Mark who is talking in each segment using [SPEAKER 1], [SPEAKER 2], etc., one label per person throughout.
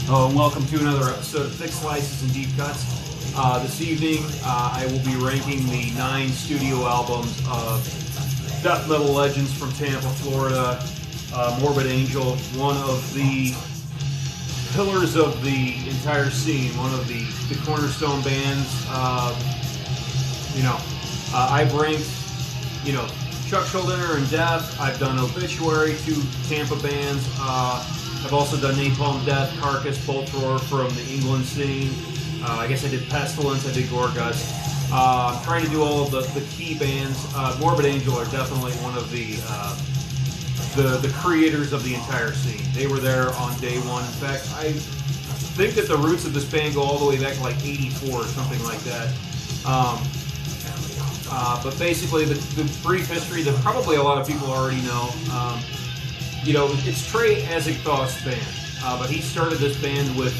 [SPEAKER 1] Hello and welcome to another episode of Thick Slices and Deep Cuts. This evening I will be ranking the 9 studio albums of death metal legends from Tampa, Florida. Morbid Angel, one of the pillars of the entire scene, one of the cornerstone bands. I've ranked, Chuck Schuldiner and Death. I've done Obituary, 2 Tampa bands. I've also done Napalm Death, Carcass, both were from the England scene. I guess I did Pestilence, I did Gorguts. I'm trying to do all of the key bands. Morbid Angel are definitely one of the creators of the entire scene. They were there on day one. In fact, I think that the roots of this band go all the way back to like 84 or something like that. But basically, the brief history that probably a lot of people already know. It's Trey Azagthoth's band, but he started this band with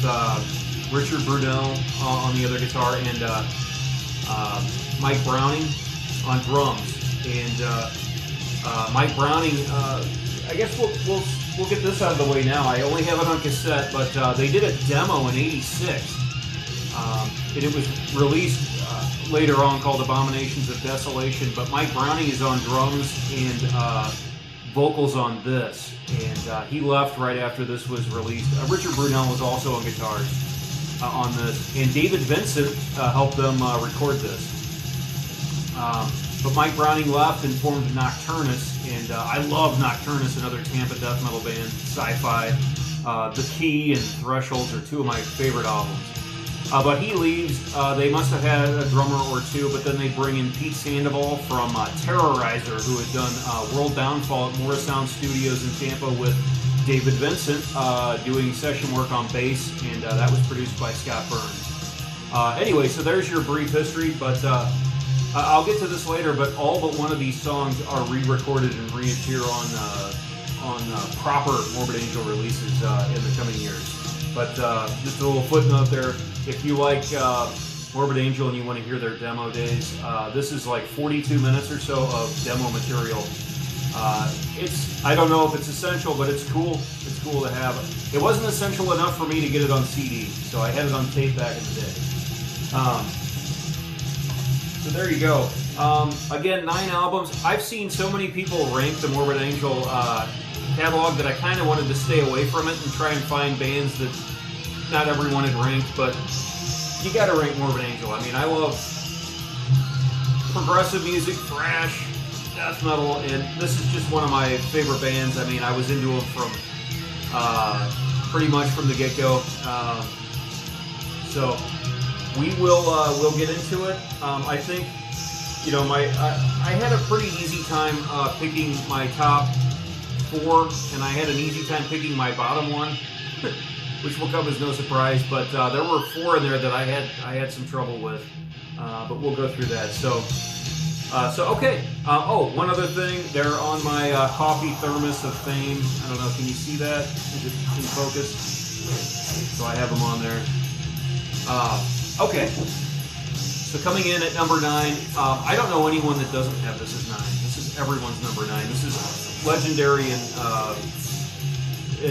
[SPEAKER 1] Richard Brunel on the other guitar and Mike Browning on drums. And Mike Browning, I guess we'll get this out of the way now. I only have it on cassette, but they did a demo in '86, and it was released later on called Abominations of Desolation. But Mike Browning is on drums and vocals on this, and he left right after this was released. Richard Brunel was also on guitars on this, and David Vincent helped them record this. But Mike Browning left and formed Nocturnus, and I love Nocturnus, another Tampa death metal band, sci-fi. The Key and Thresholds are 2 of my favorite albums. But he leaves. They must have had a drummer or 2, but then they bring in Pete Sandoval from Terrorizer, who had done World Downfall at Morrisound Studios in Tampa with David Vincent, doing session work on bass, and that was produced by Scott Burns. Anyway, so there's your brief history, but I'll get to this later, but all but one of these songs are re-recorded and reappear on proper Morbid Angel releases in the coming years. But just a little footnote there. If you like Morbid Angel and you want to hear their demo days, this is like 42 minutes or so of demo material. I don't know if it's essential, but it's cool. It's cool to have. It wasn't essential enough for me to get it on CD, so I had it on tape back in the day. So there you go. Again, 9 albums. I've seen so many people rank the Morbid Angel catalog that I kind of wanted to stay away from it and try and find bands that not everyone had ranked, but you got to rank Morbid Angel. I mean, I love progressive music, thrash, death metal, and this is just one of my favorite bands. I mean, I was into them from pretty much from the get-go. So we will we'll get into it. I think I had a pretty easy time picking my top 4, and I had an easy time picking my bottom 1, which will come as no surprise. But there were 4 in there that I had some trouble with, but we'll go through that. So okay. One other thing, they're on my coffee thermos of fame. I don't know, can you see that? Is it in focus? So I have them on there. Okay. So coming in at number 9, I don't know anyone that doesn't have this as 9. This is everyone's number 9. This is legendary and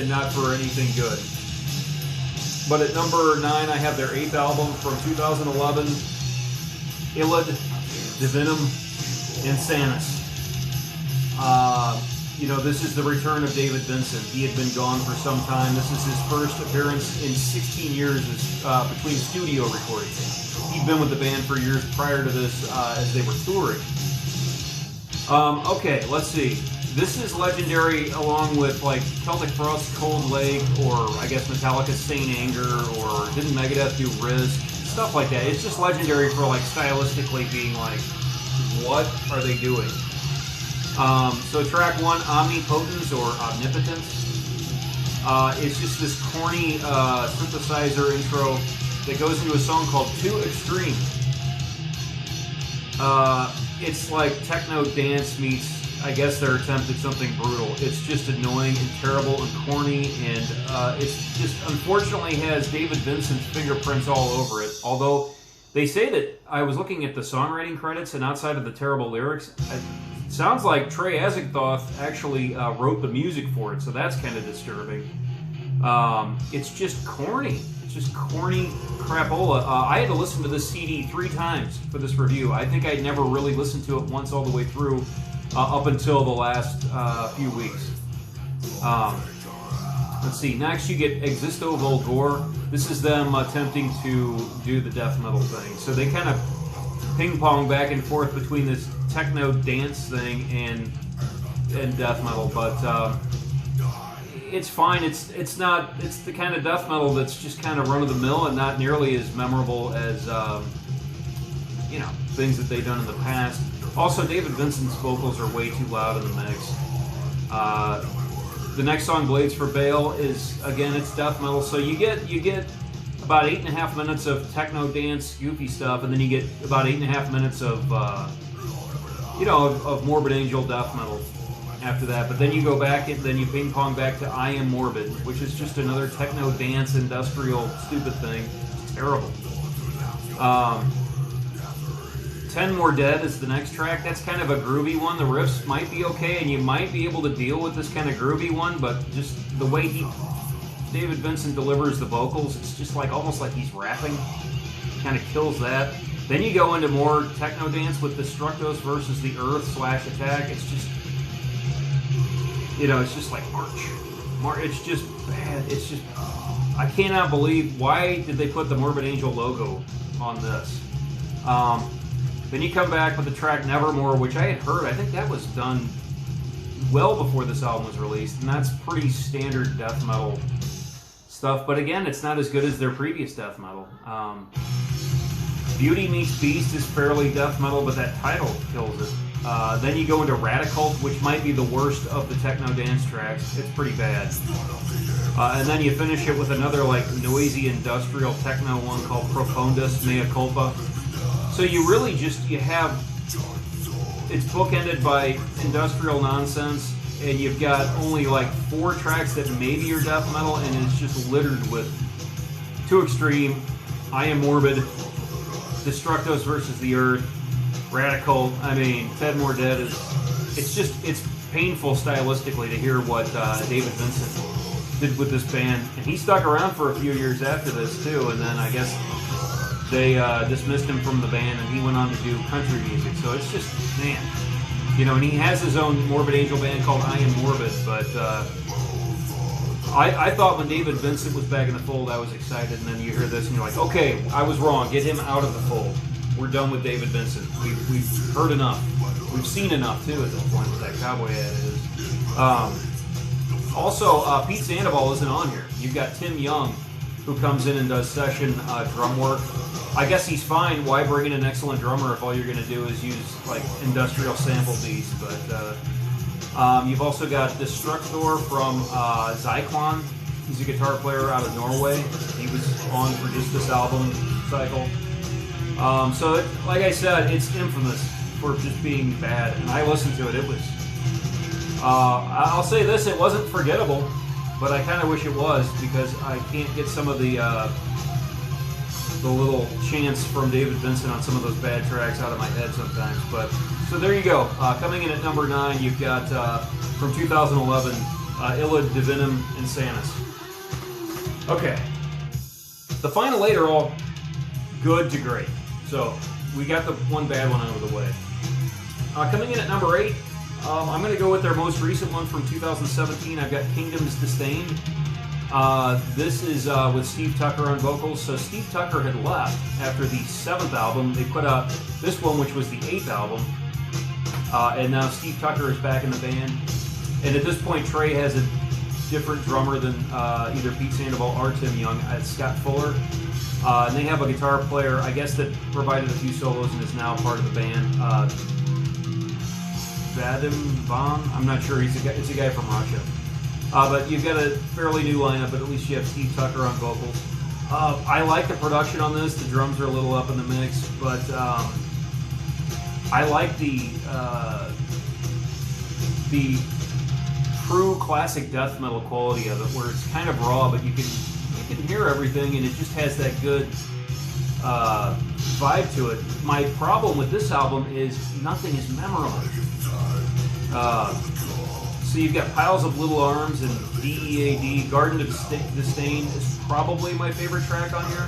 [SPEAKER 1] not for anything good. But at number 9, I have their 8th album from 2011, Illud Divinum Insanus. This is the return of David Vincent. He had been gone for some time. This is his first appearance in 16 years between studio recordings. He'd been with the band for years prior to this as they were touring. Okay, let's see. This is legendary along with like Celtic Frost, Cold Lake, or I guess Metallica's Saint Anger, or didn't Megadeth do Risk? Stuff like that. It's just legendary for like stylistically being like, what are they doing? So track 1, Omnipotence or Omnipotence. It's just this corny synthesizer intro that goes into a song called Too Extreme. It's like techno dance meets, I guess, their attempt at something brutal. It's just annoying and terrible and corny, and it's just unfortunately has David Vincent's fingerprints all over it. Although they say that I was looking at the songwriting credits, and outside of the terrible lyrics, it sounds like Trey Azagthoth actually wrote the music for it, so that's kind of disturbing. It's just corny. It's just corny crapola. I had to listen to this CD 3 times for this review. I think I'd never really listened to it once all the way through up until the last few weeks. Let's see. Next, you get Existo Vulgore. This is them attempting to do the death metal thing. So they kind of ping pong back and forth between this techno dance thing and death metal, but it's fine. It's the kind of death metal that's just kind of run of the mill and not nearly as memorable as you know, things that they've done in the past. Also, David Vincent's vocals are way too loud in the mix. The next song, Blades for Baal, is, again, it's death metal, so you get about 8.5 minutes of techno dance goofy stuff, and then you get about 8.5 minutes of you know, of Morbid Angel death metal after that. But then you go back and then you ping pong back to I Am Morbid, which is just another techno dance industrial stupid thing. It's terrible. 10 More Dead is the next track. That's kind of a groovy one. The riffs might be okay, and you might be able to deal with this kind of groovy one, but just the way David Vincent delivers the vocals, it's just like almost like he's rapping. Kind of kills that. Then you go into more techno dance with Destructos versus the Earth / Attack. It's just, you know, it's just like March. It's just bad. It's just, I cannot believe, why did they put the Morbid Angel logo on this? Then you come back with the track Nevermore, which I had heard. I think that was done well before this album was released, and that's pretty standard death metal stuff. But again, it's not as good as their previous death metal. Beauty Meets Beast is fairly death metal, but that title kills it. Then you go into Radical, which might be the worst of the techno dance tracks. It's pretty bad. And then you finish it with another like noisy industrial techno one called Profundus Mea Culpa. So you really just, you have, it's bookended by industrial nonsense, and you've got only like 4 tracks that maybe are death metal, and it's just littered with Too Extreme, I Am Morbid, Destructos versus the Earth, Radical. I mean, 10 More Dead is, it's painful stylistically to hear what David Vincent did with this band. And he stuck around for a few years after this too, and then I guess they dismissed him from the band, and he went on to do country music. So it's just, man, you know, and he has his own Morbid Angel band called I Am Morbid, but I thought when David Vincent was back in the fold, I was excited, and then you hear this and you're like, okay, I was wrong, get him out of the fold. We're done with David Vincent. We've heard enough. We've seen enough, too, at this point, with that cowboy ad is. Also, Pete Sandoval isn't on here. You've got Tim Young, who comes in and does session drum work. I guess he's fine. Why bring in an excellent drummer if all you're going to do is use like industrial sample beats? But you've also got Destructor from Zyklon. He's a guitar player out of Norway. He was on for just this album cycle. So, like I said, it's infamous for just being bad. And I listened to it. It was. I'll say this: it wasn't forgettable, but I kind of wish it was, because I can't get some of the little chants from David Vincent on some of those bad tracks out of my head sometimes. But so there you go. Coming in at number 9, you've got from 2011, Illa Divinum Insanus. Okay, the final 8 are all good to great. So we got the one bad one out of the way. Coming in at number 8, I'm going to go with their most recent one from 2017. I've got Kingdoms Disdained. This is with Steve Tucker on vocals. So Steve Tucker had left after the 7th album. They put out this one, which was the 8th album. And now Steve Tucker is back in the band. And at this point, Trey has a different drummer than either Pete Sandoval or Tim Young. It's Scott Fuller. And they have a guitar player, I guess, that provided a few solos and is now part of the band. Vadim Von? I'm not sure. It's a guy from Russia. But you've got a fairly new lineup, but at least you have Steve Tucker on vocals. I like the production on this. The drums are a little up in the mix, but I like the true classic death metal quality of it, where it's kind of raw, but you can hear everything, and it just has that good vibe to it. My problem with this album is nothing is memorable. So you've got Piles of Little Arms and DEAD. Garden of Disdain is probably my favorite track on here.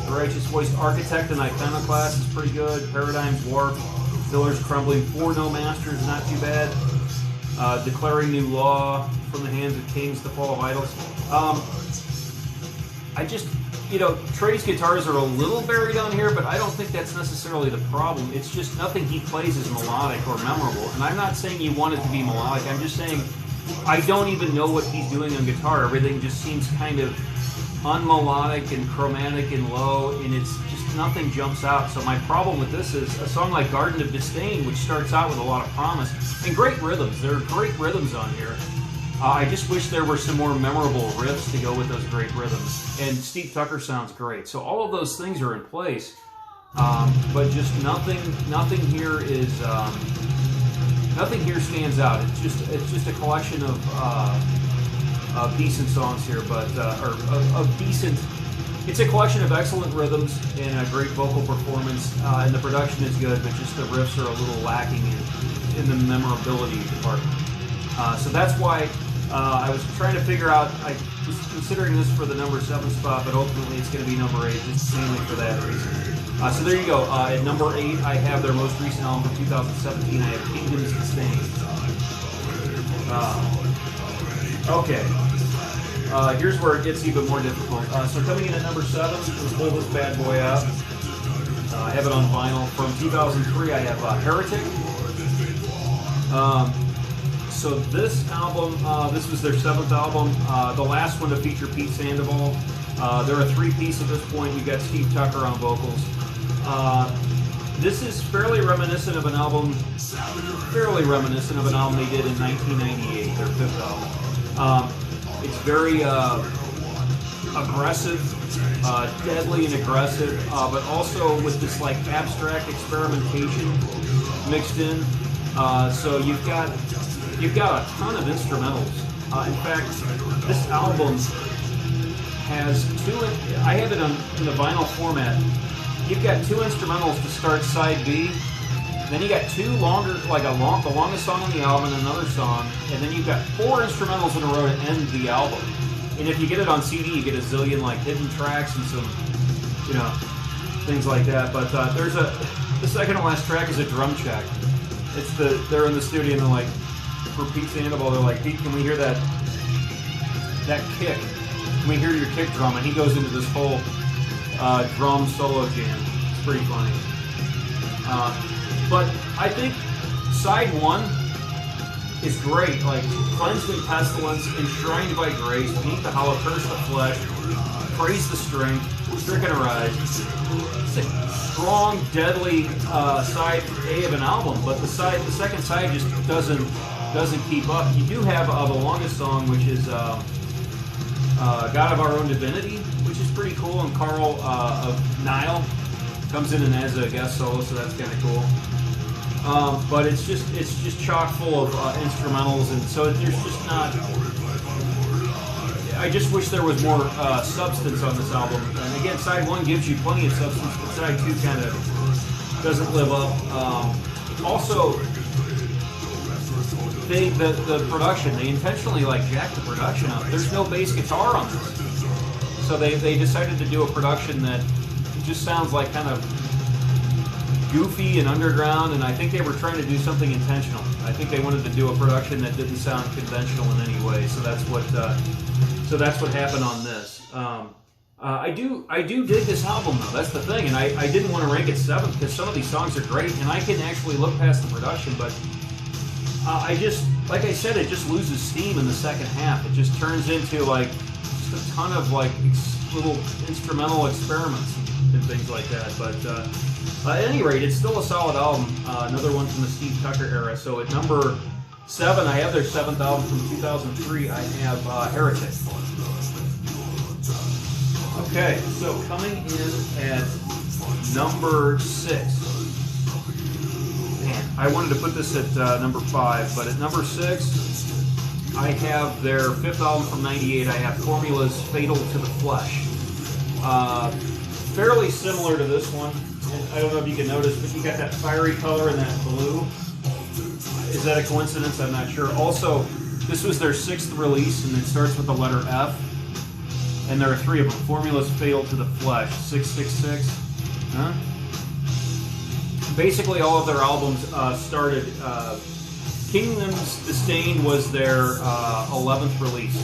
[SPEAKER 1] The Righteous Voice, Architect and Iconoclast is pretty good. Paradigms Warp, Pillars Crumbling, For No Master is not too bad. Declaring New Law, From the Hands of Kings, The Fall of Idols. I just, you know, Trey's guitars are a little buried on here, but I don't think that's necessarily the problem. It's just nothing he plays is melodic or memorable. And I'm not saying you want it to be melodic. I'm just saying I don't even know what he's doing on guitar. Everything just seems kind of unmelodic and chromatic and low, and it's just nothing jumps out. So my problem with this is a song like Garden of Disdain, which starts out with a lot of promise and great rhythms. There are great rhythms on here. I just wish there were some more memorable riffs to go with those great rhythms. And Steve Tucker sounds great. So all of those things are in place, but just nothing here is nothing here stands out. It's just a collection of decent songs here, but of decent. It's a collection of excellent rhythms and a great vocal performance, and the production is good, but just the riffs are a little lacking in the memorability department. So that's why I was trying to figure out. I was considering this for the number 7 spot, but ultimately it's going to be number 8, just mainly for that reason. So there you go. At number 8, I have their most recent album from 2017. I have Kingdoms and Stains. Okay. Here's where it gets even more difficult. So coming in at number 7, let's pull this bad boy out. I have it on vinyl. From 2003, I have Heretic. So this album, this was their 7th album, the last one to feature Pete Sandoval. They're a 3-piece at this point. You've got Steve Tucker on vocals. This is fairly reminiscent of an album they did in 1998, their 5th album. It's very aggressive, deadly and aggressive, but also with this like abstract experimentation mixed in. So you've got a ton of instrumentals. In fact, this album has 2. I have it in the vinyl format. You've got 2 instrumentals to start side B. Then you got 2 longer, like the longest song on the album and another song, and then you've got 4 instrumentals in a row to end the album. And if you get it on CD, you get a zillion like hidden tracks and some, you know, things like that. But the second to last track is a drum check. They're in the studio and they're like, for Pete Sandoval, they're like, Pete, can we hear that kick? Can we hear your kick drum? And he goes into this whole drum solo jam. It's pretty funny. But I think side 1 is great. Like, Cleansed in Pestilence, Enshrined by Grace, Beneath the Hollow, Curse the Flesh, Praise the Strength, Stricken Arise. It's a strong, deadly side A of an album, but the second side just doesn't keep up. You do have the longest song, which is God of Our Own Divinity, which is pretty cool, and Carl of Nile comes in and has a guest solo, so that's kind of cool. But it's just chock full of instrumentals, and so there's just not. I just wish there was more substance on this album. And again, side 1 gives you plenty of substance, but side 2 kind of doesn't live up. Also, the production, they intentionally like jacked the production up. There's no bass guitar on this, so they decided to do a production that just sounds like kind of goofy and underground, and I think they were trying to do something intentional. I think they wanted to do a production that didn't sound conventional in any way. So that's what happened on this. I do dig this album though. That's the thing, and I didn't want to rank it 7th because some of these songs are great, and I can actually look past the production, but like I said, it just loses steam in the second half. It just turns into like just a ton of like little instrumental experiments and things like that. But at any rate, it's still a solid album. Another one from the Steve Tucker era. So at number 7, I have their 7th album from 2003. I have Heretic. Okay, so coming in at number 6. Man, I wanted to put this at number 5, but at number 6, I have their 5th album from '98. I have Formula's Fatal to the Flesh. Fairly similar to this one. And I don't know if you can notice, but you got that fiery color and that blue. Is that a coincidence? I'm not sure. Also, This was their 6th release, and it starts with the letter F. And there are 3 of them. Formulas Fatal to the Flesh, 666. Huh? Basically, all of their albums started. Kingdom's Disdain was their 11th release.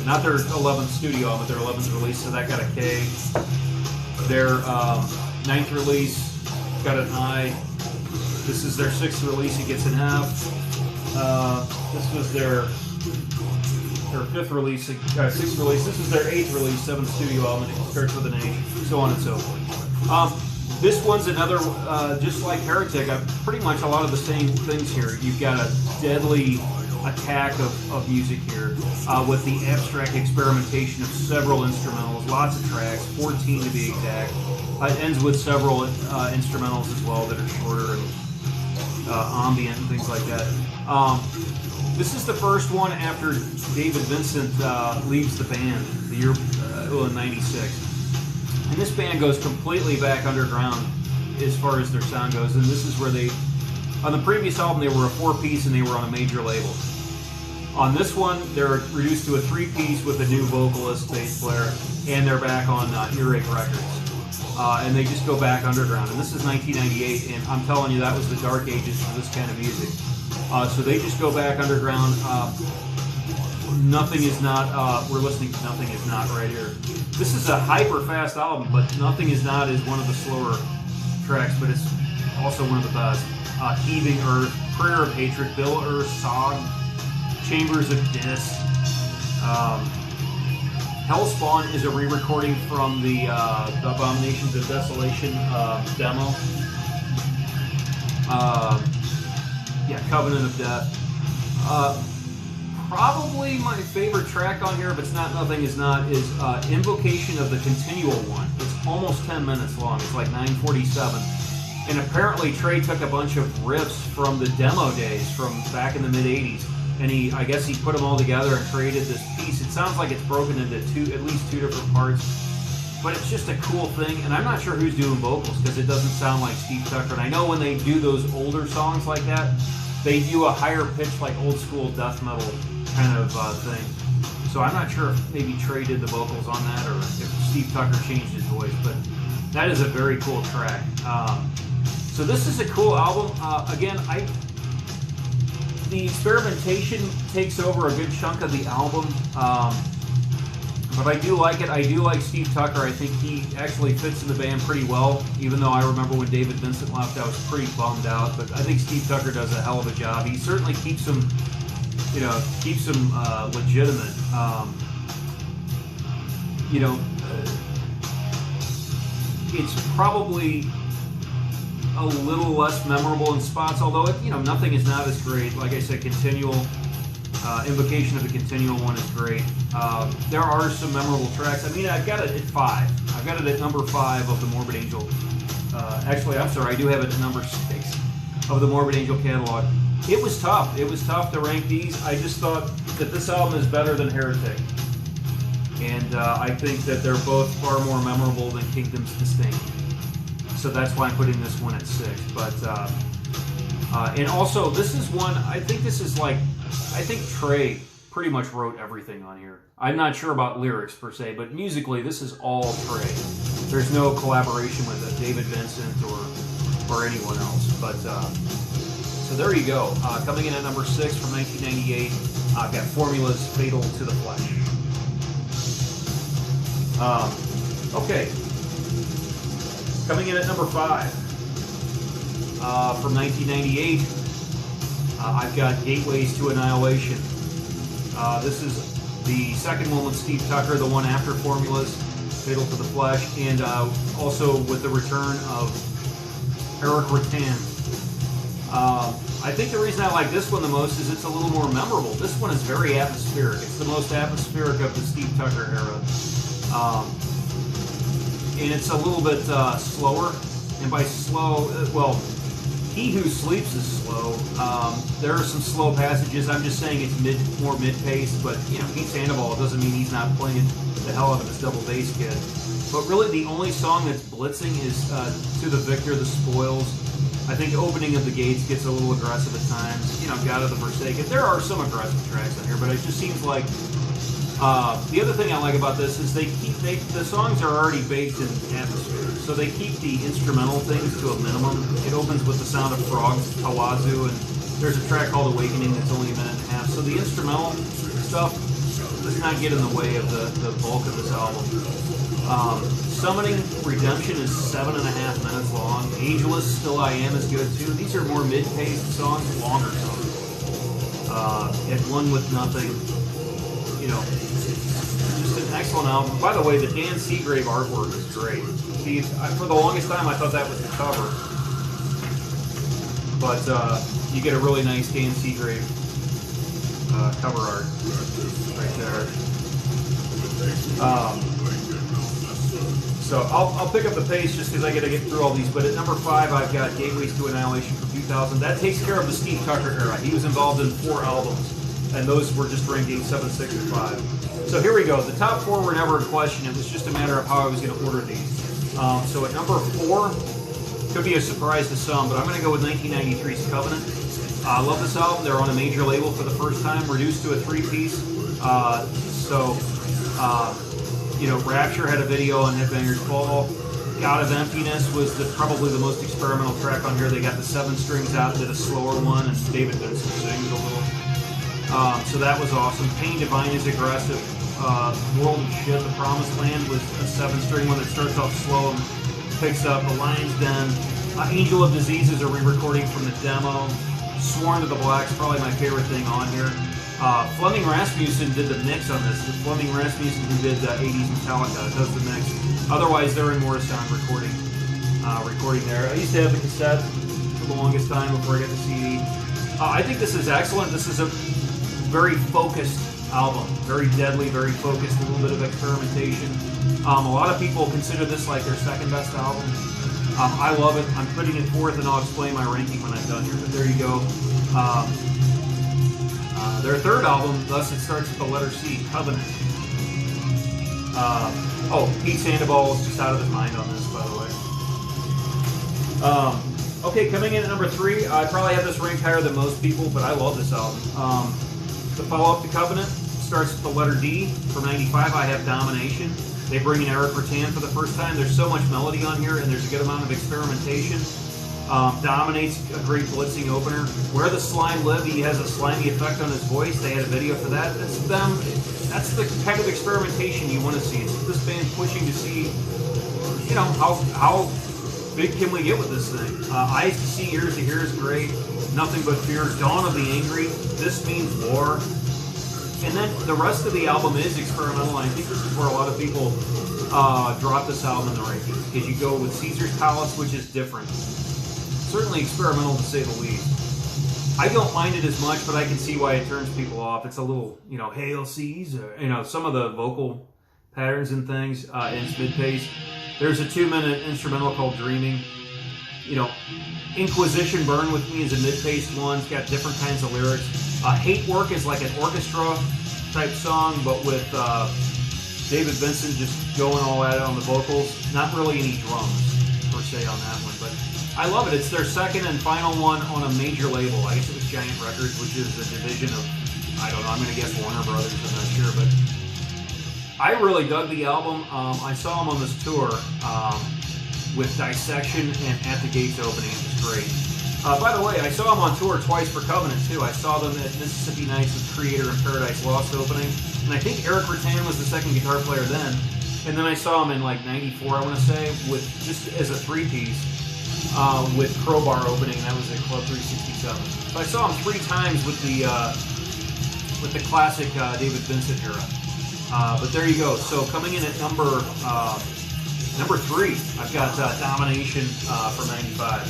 [SPEAKER 1] Not their 11th studio album, but their 11th release, so that got a K. Their 9th release got an I. This is their 6th release, it gets an F. This was their 5th release, 6th release. This is their 8th release, 7th studio album, and it starts with an H, so on and so forth. This one's another, just like Heretic, pretty much a lot of the same things here. You've got a deadly attack of music here with the abstract experimentation of several instrumentals, lots of tracks, 14 to be exact. It ends with several instrumentals as well that are shorter and ambient and things like that. This is the first one after David Vincent leaves the band, the year in '96. And this band goes completely back underground as far as their sound goes. And this is where they, on the previous album, they were a 4-piece and they were on a major label. On this one, they're reduced to a 3-piece with a new vocalist, bass player, and they're back on Earache Records. And they just go back underground. And this is 1998, and I'm telling you, that was the dark ages for this kind of music. So they just go back underground. Nothing Is Not, we're listening to Nothing Is Not right here. This is a hyper-fast album, but Nothing Is Not is one of the slower tracks, but it's also one of the best. Heaving Earth, Prayer of Hatred, Bill Earth, Sog, Chambers of Dis. Hellspawn is a re-recording from the Abominations of Desolation demo. Yeah, Covenant of Death. Probably my favorite track on here, if it's not Nothing Is Not, is Invocation of the Continual One. It's almost 10 minutes long. It's like 9:47. And apparently Trey took a bunch of riffs from the demo days from back in the mid-'80s, and I guess he put them all together and created this piece. It sounds like it's broken into at least two different parts, but it's just a cool thing. And I'm not sure who's doing vocals because it doesn't sound like Steve Tucker. And I know when they do those older songs like that, they do a higher pitch, like old school death metal kind of thing. So I'm not sure if maybe Trey did the vocals on that or if Steve Tucker changed his voice, but that is a very cool track. So this is a cool album. Again, the experimentation takes over a good chunk of the album, but I do like it. I do like Steve Tucker. I think he actually fits in the band pretty well, even though I remember when David Vincent left, I was pretty bummed out, but I think Steve Tucker does a hell of a job. He certainly keeps him, legitimate. It's probably a little less memorable in spots, although Nothing Is Not as great. Like I said, Invocation of the Continual One is great. There are some memorable tracks. I mean, I've got it at 5. I've got it at number 5 of the Morbid Angel. Actually, I'm sorry, I do have it at number 6 of the Morbid Angel catalog. It was tough. It was tough to rank these. I just thought that this album is better than Heretic. And I think that they're both far more memorable than Kingdom's Disdain. So that's why I'm putting this one at 6. But and also, this is one, I think Trey pretty much wrote everything on here. I'm not sure about lyrics per se, but musically this is all Trey. There's no collaboration with David Vincent or anyone else. But so there you go. Coming in at number 6 from 1998, I've got Formula's Fatal to the Flesh. Okay. Coming in at number 5 from 1998, I've got Gateways to Annihilation. This is the second one with Steve Tucker, the one after Formula's Fatal to the Flesh, and also with the return of Eric Rattan. I think the reason I like this one the most is it's a little more memorable. This one is very atmospheric. It's the most atmospheric of the Steve Tucker era. And it's a little bit slower. And by slow, well, He Who Sleeps is slow. There are some slow passages. I'm just saying it's more mid-paced, but Pete Sandoval doesn't mean he's not playing the hell out of his double bass kit. But really, the only song that's blitzing is To the Victor, the Spoils. I think opening of the gates gets a little aggressive at times. You know, God of the Forsaken. There are some aggressive tracks on here, but it just seems like the other thing I like about this is the songs are already baked in atmosphere, so they keep the instrumental things to a minimum. It opens with the sound of frogs, Kawazu, and there's a track called Awakening that's only a minute and a half. So the instrumental stuff does not get in the way of the bulk of this album. Summoning Redemption is 7.5 minutes long. Ageless, Still I Am is good too. These are more mid-paced songs, longer songs. At One With Nothing, you know, just an excellent album. By the way, the Dan Seagrave artwork is great. See, for the longest time I thought that was the cover, but you get a really nice Dan Seagrave cover art right there. So I'll pick up the pace just because I got to get through all these. But at number 5, I've got Gateways to Annihilation from 2000. That takes care of the Steve Tucker era. He was involved in 4 albums, and those were just ranking 7, 6, and 5. So here we go. The top 4 were never in question. It was just a matter of how I was going to order these. So at number 4, could be a surprise to some, but I'm going to go with 1993's Covenant. I love this album. They're on a major label for the first time, reduced to a 3-piece. You know, Rapture had a video on Headbangers Ball. God of Emptiness was probably the most experimental track on here. They got the 7 strings out, did a slower one, and David Benson sings a little. So that was awesome. Pain Divine is aggressive. World of Shit, The Promised Land was a 7-string one that starts off slow and picks up. The Lion's Den. Angel of Disease is a re-recording from the demo. Sworn to the Black's probably my favorite thing on here. Fleming Rasmussen did the mix on this. Fleming Rasmussen who did 80s Metallica does the mix. Otherwise, they're in Morrison recording there. I used to have the cassette for the longest time before I got the CD. I think this is excellent. This is a very focused album. Very deadly, very focused, a little bit of experimentation. A lot of people consider this like their second best album. I love it. I'm putting it 4th, and I'll explain my ranking when I'm done here. But there you go. Their 3rd album, thus it starts with the letter C, Covenant. Pete Sandoval is just out of his mind on this, by the way. Okay, coming in at number 3, I probably have this ranked higher than most people, but I love this album. The follow-up to Covenant starts with the letter D. From 95, I have Domination. They bring in Eric Rattan for the first time. There's so much melody on here, and there's a good amount of experimentation. Dominates a great blitzing opener. Where the Slime Live, he has a slimy effect on his voice. They had a video for that. That's the kind of experimentation you want to see. It's this band pushing to see, you know, how big can we get with this thing. Eyes to See, Ears to Hear is great. Nothing But Fear, Dawn of the Angry, This Means War. And then the rest of the album is experimental, and I think this is where a lot of people drop this album in the rankings, because you go with Caesar's Palace, which is different. Certainly experimental to say the least. I don't mind it as much, but I can see why it turns people off. It's a little, you know, Hail Caesar, you know, some of the vocal patterns and things, and it's mid-paced. There's a 2-minute instrumental called Dreaming. You know, Inquisition Burn With Me is a mid-paced one. It's got different kinds of lyrics. Hate Work is like an orchestra type song, but with David Benson just going all at it on the vocals. Not really any drums, per se, on that one, but I love it. It's their 2nd and final one on a major label. I guess it was Giant Records, which is a division of, I don't know, I'm going to guess Warner Brothers, I'm not sure, but I really dug the album. I saw them on this tour with Dissection and At the Gates opening. It was great. By the way, I saw them on tour twice for Covenant, too. I saw them at Mississippi Nights with Creator and Paradise Lost opening, and I think Eric Rattan was the 2nd guitar player then. And then I saw him in like 94, I want to say, with just as a 3-piece. With Crowbar opening, that was at Club 367. So I saw him 3 times with the classic David Vincent era. But there you go. So coming in at number 3, I've got Domination from 95.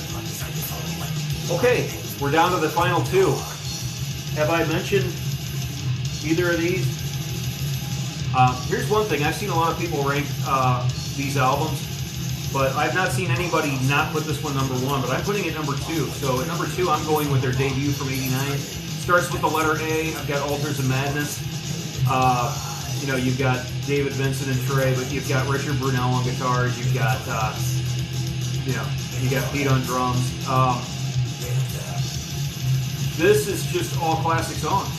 [SPEAKER 1] Okay, we're down to the final 2. Have I mentioned either of these? Here's one thing. I've seen a lot of people rank these albums, but I've not seen anybody not put this one number 1, but I'm putting it number 2. So at number 2, I'm going with their debut from '89. Starts with the letter A. I've got Altars of Madness. You know, you've got David Vincent and Trey, but you've got Richard Brunel on guitars. You've got, you know, You got Pete on drums. This is just all classic songs.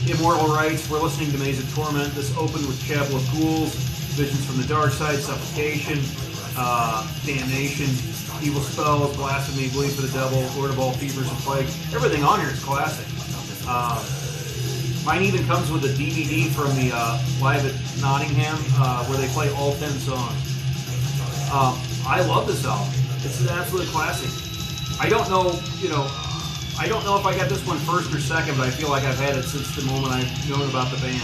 [SPEAKER 1] Immortal Rights, we're listening to Maze of Torment. This opened with Chapel of Ghouls, Visions from the Dark Side, Suffocation, Damnation, Evil Spells, Blasphemy, Bleed for the Devil, Lord of All Fevers and Plague. Everything on here is classic. Mine even comes with a DVD from the Live at Nottingham, where they play all 10 songs. I love this album. It's an absolute classic. I don't know, I don't know if I got this one first or second, but I feel like I've had it since the moment I've known about the band.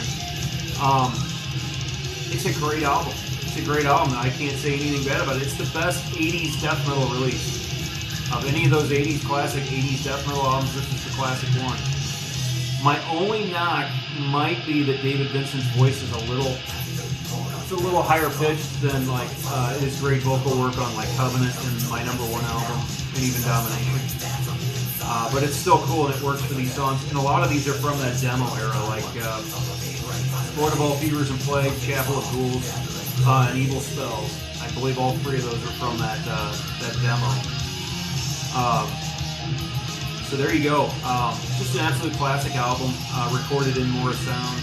[SPEAKER 1] It's a great album. It's a great album. I can't say anything bad about it. It's the best 80s death metal release. Of any of those 80s classic 80s death metal albums, this is the classic one. My only knock might be that David Vincent's voice is a little higher pitched than like his great vocal work on like Covenant and my #1 album, and even Domination. But it's still cool and it works for these songs. And a lot of these are from that demo era, like Lord of All Fevers and Plague, Chapel of Ghouls, and Evil Spells. I believe all three of those are from that demo. So there you go. Just an absolute classic album, recorded in Morris Sound.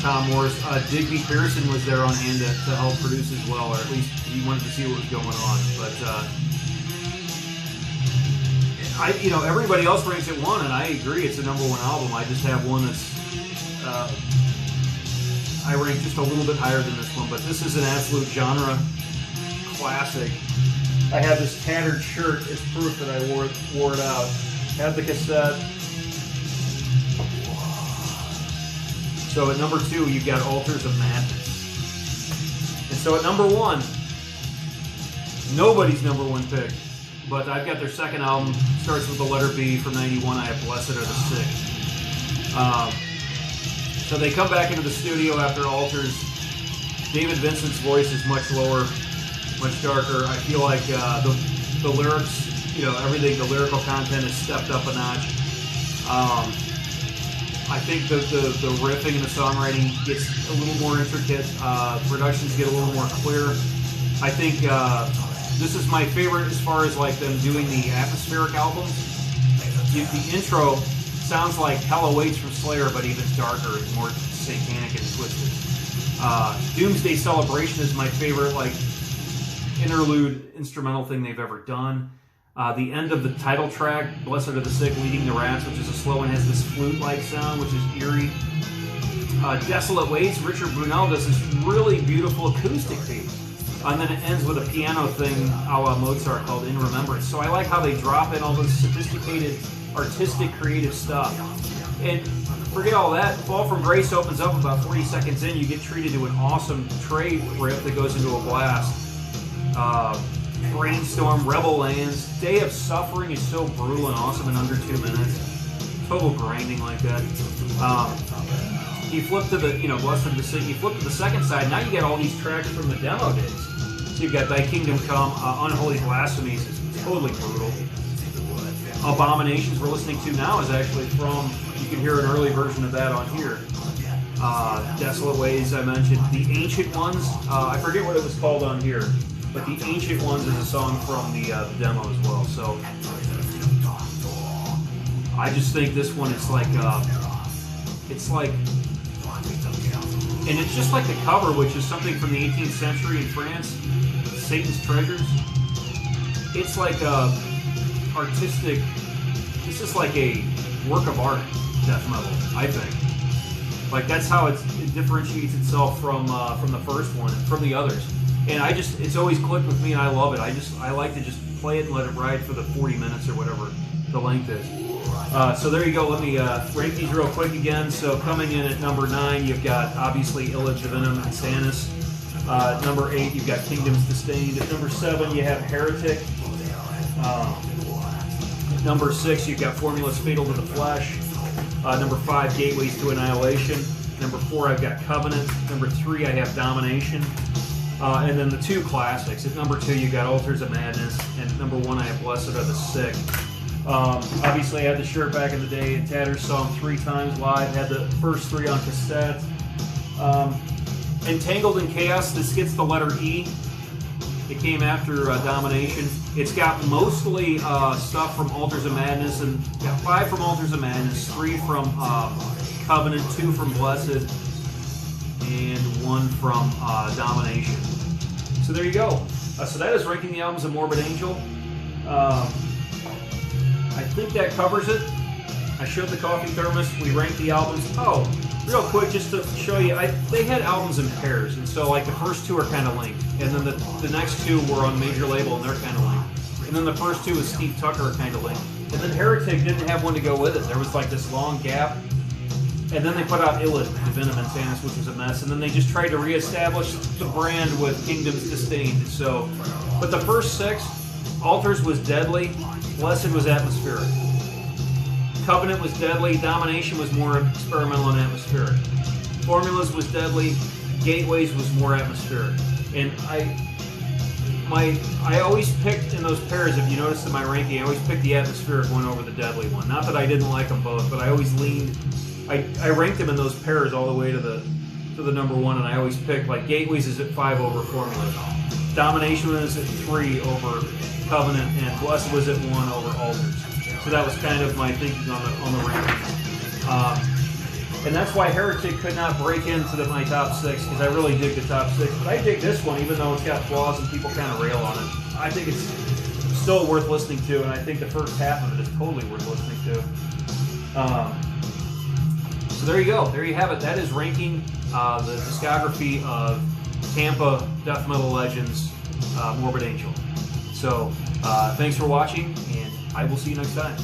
[SPEAKER 1] Tom Morris. Digby Pearson was there on hand to help produce as well, or at least he wanted to see what was going on. But everybody else ranks it 1, and I agree it's a #1 album. I just have one that's I rank just a little bit higher than this one, but this is an absolute genre classic. I have this tattered shirt as proof that I wore it out. Have the cassette. So at #2, you've got Altars of Madness. And so at #1, nobody's #1 pick, but I've got their second album. Starts with the letter B from '91. I have Blessed Are the Sick. So they come back into the studio after Altars. David Vincent's voice is much lower, much darker. I feel like the lyrics, everything, the lyrical content is stepped up a notch. I think the riffing and the songwriting gets a little more intricate. Productions get a little more clear. I think this is my favorite as far as like them doing the atmospheric albums. The intro sounds like Hell Awaits from Slayer, but even darker and more satanic and twisted. Doomsday Celebration is my favorite like interlude instrumental thing they've ever done. The end of the title track, Blessed Are the Sick, Leading the Rats, which is a slow and has this flute-like sound, which is eerie. Desolate Ways, Richard Brunel does this really beautiful acoustic piece. And then it ends with a piano thing a la Mozart called In Remembrance. So I like how they drop in all this sophisticated, artistic, creative stuff. And forget all that, Fall from Grace opens up about 40 seconds in. You get treated to an awesome Trey riff that goes into a blast. Brainstorm, Rebel Lands, Day of Suffering is so brutal and awesome in under 2 minutes. Total grinding like that. You flip to the, Blessed of the Sick, you flip to the second side, now you get all these tracks from the demo days. So you've got Thy Kingdom Come, Unholy Blasphemies, it's totally brutal. Abominations we're listening to now is actually from, you can hear an early version of that on here. Desolate Ways I mentioned. The Ancient Ones, I forget what it was called on here. But The Ancient Ones is a song from the demo as well. So I just think this one is like, and it's just like the cover, which is something from the 18th century in France, Satan's Treasures. It's like artistic, this is like a work of art, death metal, I think. Like that's how it differentiates itself from the first one and from the others. And it's always clicked with me and I love it. I like to just play it and let it ride for the 40 minutes or whatever the length is. So there you go. Let me rank these real quick again. So coming in at #9, you've got obviously Illage, Venom, and Sanus. #8, you've got Kingdoms Disdained. At #7, you have Heretic. #6, you've got Formulas Fatal to the Flesh. #5, Gateways to Annihilation. #4, I've got Covenant. #3, I have Domination. And then the two classics. At #2, you got Altars of Madness, and #1, I have Blessed Are the Sick. Obviously, I had the shirt back in the day, and Tatters saw them 3 times live. Had the first 3 on cassette. Entangled in Chaos, this gets the letter E. It came after Domination. It's got mostly stuff from Altars of Madness, and got 5 from Altars of Madness, 3 from Covenant, 2 from Blessed, and 1 from Domination. So there you go. So that is ranking the albums of Morbid Angel. I think that covers it. I showed the coffee thermos. We ranked the albums. Oh, real quick, just to show you, they had albums in pairs, and so like the first 2 are kind of linked, and then the next 2 were on major label, and they're kind of linked, and then the first 2 with Steve Tucker are kind of linked, and then Heretic didn't have one to go with it. There was like this long gap, and then they put out Illid, the Venom and Sanus, which was a mess, and then they just tried to reestablish the brand with Kingdoms Disdained. So, but the first 6, Altars was deadly, Blessed was atmospheric. Covenant was deadly, Domination was more experimental and atmospheric. Formulas was deadly, Gateways was more atmospheric. And I always picked in those pairs, if you notice in my ranking, I always picked the atmospheric one over the deadly one. Not that I didn't like them both, but I always leaned, I ranked them in those pairs all the way to the number 1, and I always picked, like, Gateways is at 5 over Formulas. Domination was at 3 over Covenant, and Blessed was at 1 over Altars. So that was kind of my thinking on the ranking. And that's why Heretic could not break into my top 6, because I really dig the top 6. But I dig this one, even though it's got flaws and people kind of rail on it. I think it's still worth listening to, and I think the first half of it is totally worth listening to. So there you go. There you have it. That is ranking the discography of Tampa death metal legends, Morbid Angel. So thanks for watching, and I will see you next time.